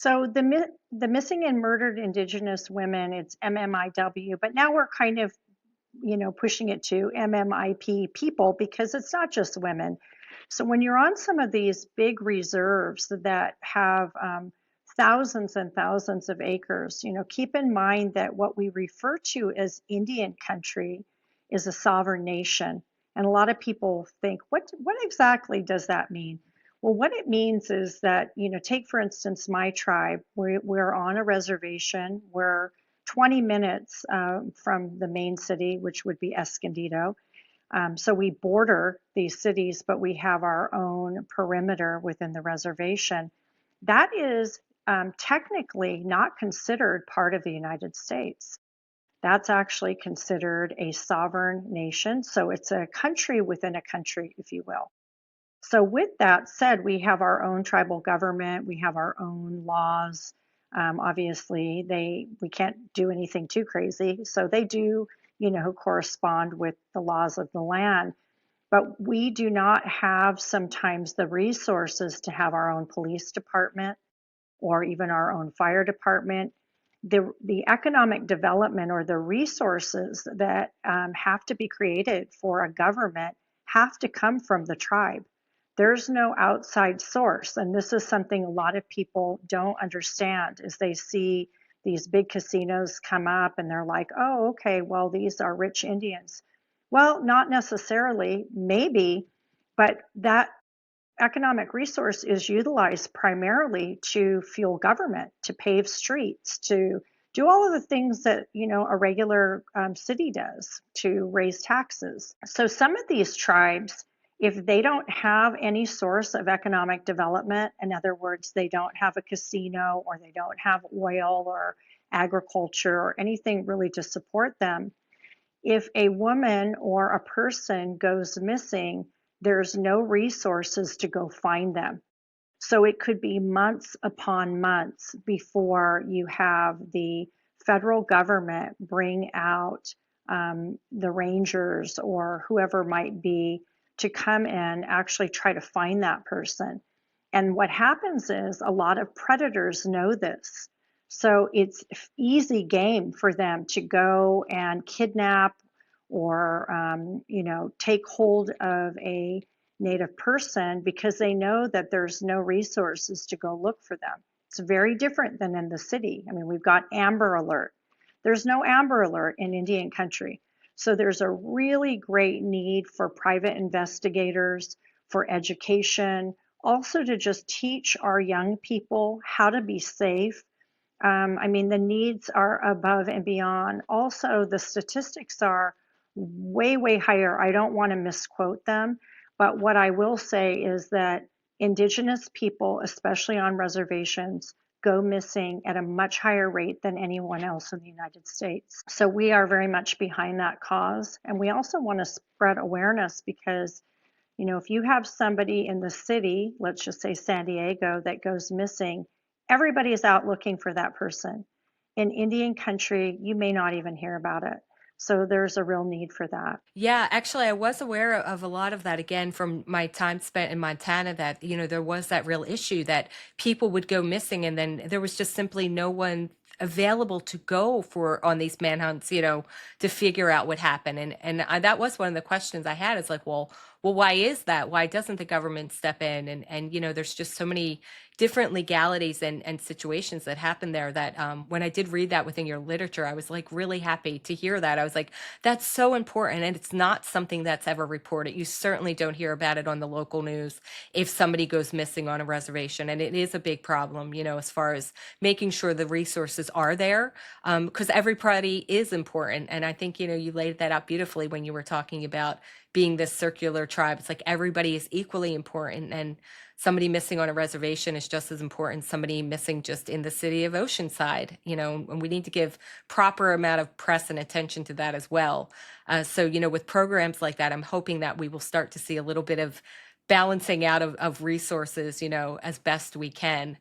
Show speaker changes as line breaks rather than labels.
So the missing and murdered Indigenous women, it's MMIW, but now we're kind of, pushing it to MMIP people because it's not just women. So when you're on some of these big reserves that have thousands and thousands of acres, keep in mind that what we refer to as Indian country is a sovereign nation. And a lot of people think, what exactly does that mean? Well, what it means is that, take for instance my tribe. We're on a reservation. We're 20 minutes from the main city, which would be Escondido. So we border these cities, but we have our own perimeter within the reservation. That is technically not considered part of the United States. That's actually considered a sovereign nation. So it's a country within a country, if you will. So, with that said, we have our own tribal government, we have our own laws. Obviously, we can't do anything too crazy, so they do, correspond with the laws of the land. But we do not have sometimes the resources to have our own police department or even our own fire department. The economic development or the resources that have to be created for a government have to come from the tribe. There's no outside source, and this is something a lot of people don't understand is they see these big casinos come up and they're like, oh, okay, well, these are rich Indians. Well, not necessarily, maybe, but that economic resource is utilized primarily to fuel government, to pave streets, to do all of the things that a regular city does, to raise taxes. So some of these tribes, if they don't have any source of economic development, in other words, they don't have a casino or they don't have oil or agriculture or anything really to support them, if a woman or a person goes missing, there's no resources to go find them. So it could be months upon months before you have the federal government bring out the rangers or whoever might be to come and actually try to find that person. And what happens is a lot of predators know this. So it's easy game for them to go and kidnap or, take hold of a Native person because they know that there's no resources to go look for them. It's very different than in the city. I mean, we've got Amber Alert. There's no Amber Alert in Indian country. So there's a really great need for private investigators, for education, also to just teach our young people how to be safe. I mean, the needs are above and beyond. Also, the statistics are way, way higher. I don't want to misquote them, but what I will say is that Indigenous people, especially on reservations, go missing at a much higher rate than anyone else in the United States. So we are very much behind that cause. And we also want to spread awareness because, if you have somebody in the city, let's just say San Diego, that goes missing, everybody is out looking for that person. In Indian country, you may not even hear about it. So there's a real need for that.
Yeah, actually, I was aware of a lot of that again from my time spent in Montana that, there was that real issue that people would go missing and then there was just simply no one available to go for on these manhunts, to figure out what happened. That was one of the questions I had is like, well, why is that? Why doesn't the government step in? There's just so many different legalities and situations that happen there that when I did read that within your literature, I was like really happy to hear that. I was like, that's so important. And it's not something that's ever reported. You certainly don't hear about it on the local news if somebody goes missing on a reservation. And it is a big problem, as far as making sure the resources are there, because everybody is important. And I think, you laid that out beautifully when you were talking about being this circular tribe. It's like everybody is equally important. And somebody missing on a reservation is just as important as somebody missing just in the city of Oceanside, and we need to give proper amount of press and attention to that as well. So, with programs like that, I'm hoping that we will start to see a little bit of balancing out of resources, as best we can.